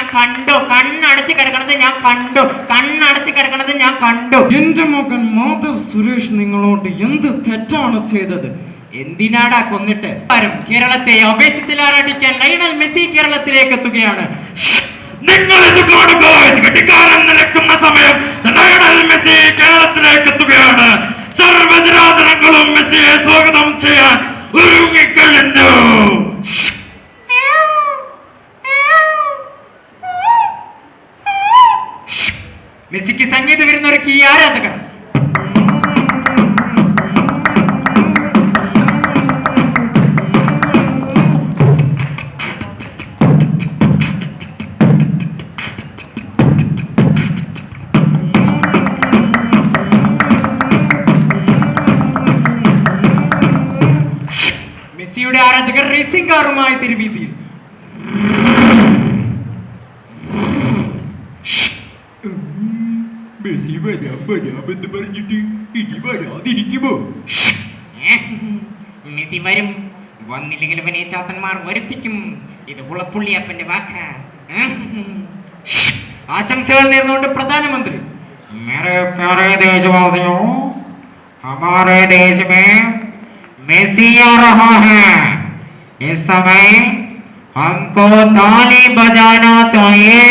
ഞാൻ കണ്ടു. കണ്ണടച്ച് കിടക്കണത് ഞാൻ കണ്ടു. കണ്ണടച്ച് കിടക്കണത് ഞാൻ കണ്ടു. എന്റെ മകൻ മാധവ് സുരേഷ് നിങ്ങളോട് എന്ത് തെറ്റാണ് ചെയ്തത്? എന്തിനാടാ കൊന്നിട്ട്? കേരളത്തെ ആവേശത്തിൽ ആറാടിക്കാൻ ലയണൽ മെസ്സി കേരളത്തിലേക്ക് എത്തുകയാണ്. നിങ്ങൾ ഇത് കാണുക. വെടിക്കാരൻ നിലക്കുന്ന സമയം ലയണൽ മെസ്സി കേരളത്തിലേക്ക് എത്തുകയാണ്. സർവ്വജനാദരങ്ങളും മെസ്സിയെ സ്വാഗതം ചെയ്യാൻ ഒരുങ്ങിക്കഴിഞ്ഞു. മെസ്സിക്ക് സംഗീത വിരുന്നൊരുക്കി ഈ ആരാധകർ. മെസ്സിയുടെ ആരാധകർ റേസിംഗ് കാറുമായി തെരുവീതിയിൽ. മെസ്സി വരാമെന്ന് പറഞ്ഞിട്ട് ഇനി വരാതിരിക്കുമോ? മെസ്സി വരും. വന്നില്ലെങ്കിൽ ഇവനെ ചാത്തന്മാർ വരുത്തിക്കും. ഇത് ഉളപ്പുള്ളിയപ്പന്റെ വാക്ക. ആശംസകൾ നേർന്നുകൊണ്ട് പ്രധാനമന്ത്രി. मेरे प्यारे देशवासियों, हमारे देश में मेसी आ रहा है. इस समय हमको ताली बजाना चाहिए.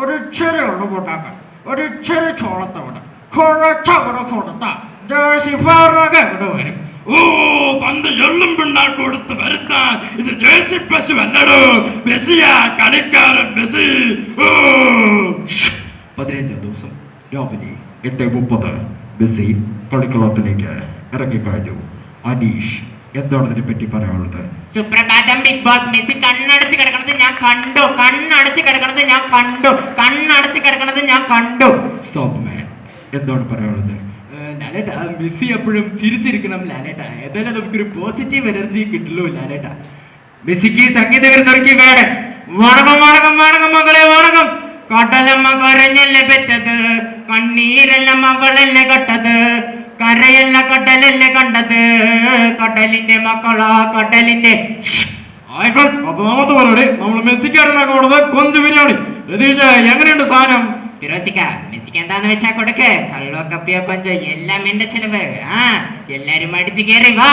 ഒരു ചെറിയ ഉള്ളുകൂട്ടാക്ക, ഒരു ചെറിയ ചോളത്തവണ കുഴച്ചവിടെ കൊടുത്ത ജേഴ്സി ഫാറൊക്കെ ഇവിടെ വരും. ഓ, തന്റെ എള്ളും പിണ്ണാക്ക് കൊടുത്ത് വരുത്താൻ ഇത് ജേഴ്സി പശു അല്ലടോ. മെസ്സിയാ കളിക്കാരൻ മെസ്സി. 15 ദിവസം രാവിലെ 8:30 മെസ്സി കളിക്കളത്തിലേക്ക് ഇറങ്ങിക്കഴിഞ്ഞു. അനീഷ്, എന്താണ് ഇതിനെ പറ്റി പറയാനുള്ളത്? സുപ്രഭാതം ബിഗ് ബോസ്. മെസ്സി കണ്ണടച്ച് കിടക്കണത് ഞാൻ കണ്ടു. കണ്ണടച്ച് കിടക്കണത് ഞാൻ കണ്ടു. കണ്ണടച്ച് കിടക്കണത് ഞാൻ കണ്ടു. സോപ്മാൻ, എന്താണ് പറയാനുള്ളത്? ലാലേട്ടാ, മെസ്സി എപ്പോഴും ചിരിച്ചിരിക്കണം ലാലേട്ടാ. ഏതായാലും നമുക്കൊരു പോസിറ്റീവ് എനർജി കിട്ടുള്ളൂ ലാലേട്ടാ. മെസ്സിക്ക് സംഗീത വിരുന്നൊരുക്കി വേട. വണക്കം വണക്കം വണക്കം മകളെ വണക്കം. കടലമ്മ കരഞ്ഞല്ലേ പെറ്റത്, കണ്ണീരെല്ലാം അവളല്ലേ കട്ടത്, കരയല്ല കടലല്ലേ കണ്ടത്, കടലിന്റെ മക്കളാ കടലിന്റെ. ഹായ് ഫ്രണ്ട്സ്, ഒന്നാമത്തെ പരിപാടി നമ്മൾ മെസ്സിക്കാരനാക്കാൻ പോണത് കൊഞ്ച് ബിരിയാണി. രതീഷ്, എങ്ങനെയുണ്ട് സാധനം? ഫിറോസിക്ക, മെസ്സിക്ക് എന്താന്ന് വെച്ചാ കൊടുക്ക്. കള്ളോ കപ്പിയോ കൊഞ്ചോ എല്ലാം എന്റെ ചെലവ്. എല്ലാരും അടിച്ചു കയറി വാ.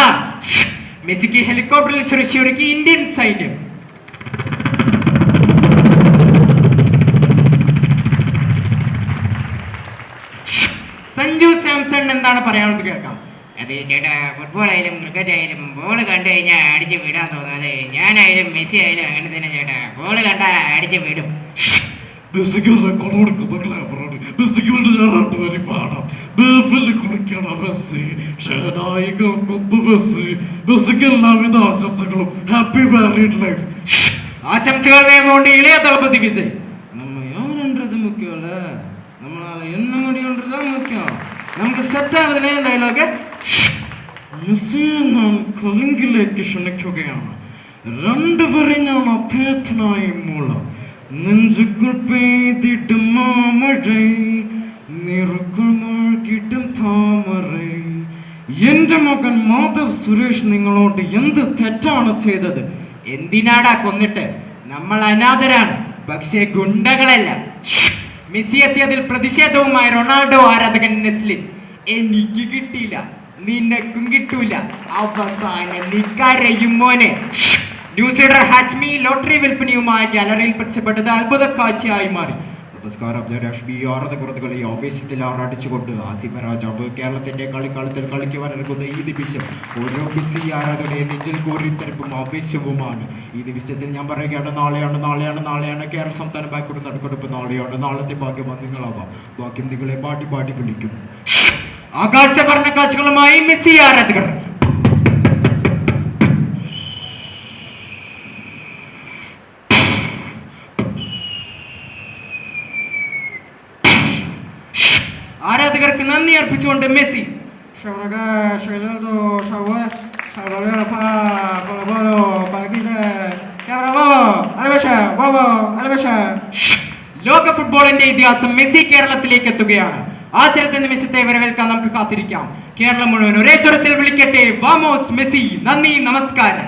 മെസ്സിക്ക് ഹെലികോപ്റ്ററിൽ സുരക്ഷയൊരുക്കി ഇന്ത്യൻ സൈന്യം. സഞ്ജു സാംസൺ എന്താണ് പറയാനുള്ളത് കേൾക്കാം. അത് ചേട്ടാ, ഫുട്ബോൾ ആയാലും ക്രിക്കറ്റ് ആയാലും ബോൾ കണ്ടു കഴിഞ്ഞാൽ അടിച്ച് വിടാൻ തോന്നാതെ ഞാനായാലും മെസ്സി ആയാലും അങ്ങനെ തന്നെ ചേട്ടാ. ബോൾ കണ്ടാ അടിച്ച് വിടും. മെസ്സിക്കാരെ കൊണ്ടുകൊടുക്കുന്ന ക്ലാബറാണ്. മെസ്സിക്ക് വേണ്ടി ഞാൻ 2 വരി പാടാം. ബേഫിൽ കുളിക്കണ മെസ്സി, ഷെനായികൾക്കൊന്ന് മെസ്സി. മെസ്സിക്ക് എല്ലാവിധ ആശംസകളും. Happy married life. ആശംസകൾ നേർന്നുകൊണ്ട് ഇളയ തളപതി വിജയ്. நம்ம யாருன்றது முக்கியம் இல்ல, நம்மளால என்ன முடியும்ன்றதுதான் முக்கியம். നമുക്ക് സെറ്റ് ആവുന്നില്ലേ ഡയലോഗ്? മെസ്സിയെ ഞാൻ കൊലിങ്കിലേക്ക് ക്ഷണിക്കുകയാണ്. 2 വരി ഞാൻ അദ്ദേഹത്തിനായി മൂളാം. നെഞ്ചുകൾ പെയ്തിടും മാമഴை, നിറുകൾ മുഴുകിടും താമரை. എന്റെ മകൻ മാധവ് സുരേഷ് നിങ്ങളോട് എന്ത് തെറ്റാണ് ചെയ്തത്? എന്തിനാടാ കൊന്നിട്ട്? നമ്മൾ അനാഥരാണ്, പക്ഷേ ഗുണ്ടകളല്ല. മെസ്സി എത്തിയതിൽ പ്രതിഷേധവുമായി റൊണാൾഡോ ആരാധകൻ നെസ്ലിൻ. എനിക്ക് കിട്ടിയില്ല, നിനക്കും കിട്ടൂല, അവസാനം നീ കരയും മോനെ. ന്യൂസ് റീഡർ ഹാഷ്മി ലോട്ടറി വിൽപ്പനയുമായി ഗാലറിയിൽ പ്രത്യക്ഷപ്പെട്ടത് അത്ഭുതക്കാഴ്ചയായി മാറി. നമസ്കാരം, ഹാഷ്മി ആരാധകർകളെ ആവേശത്തിൽ ആറാടിച്ചുകൊണ്ട് ആസിഫ രാജാവ് കേരളത്തിന്റെ കളിക്കളത്തിൽ കളിക്കുവാനിറങ്ങുന്ന ഈ നിമിഷം ഓരോ മെസ്സി ആരാധകരുടെ നെഞ്ചിൽ കോരിത്തെറിപ്പും ആവേശവുമാണ്. ഈ നിമിഷത്തിൽ ഞാൻ പറയുകയാണ്, നാളെയാണ് കേരള സംസ്ഥാന ബാക്കിയുടെ നടുക്കെടുപ്പ്. നാളെയാണ്. നാളത്തെ ഭാഗ്യം നിങ്ങളാവാം. ഭാഗ്യം നിങ്ങളെ പാടി പാടി വിളിക്കും. ആകാശ വർണ്ണ കാഴ്ചകളുമായി മെസ്സി ആരാധകർ. ആരാധകർക്ക് നന്ദി അർപ്പിച്ചുകൊണ്ട് മെസ്സി. ലോക ഫുട്ബോളിന്റെ ഇതിഹാസം മെസ്സി കേരളത്തിലേക്ക് എത്തുകയാണ്. ആ ചരിത്ര നിമിഷത്തെ വരവേൽക്കാൻ നമുക്ക് കാത്തിരിക്കാം. കേരളം മുഴുവൻ ഒരേ സ്വരത്തിൽ വിളിക്കട്ടെ, വാമോസ് മെസ്സി. നന്ദി, നമസ്കാരം.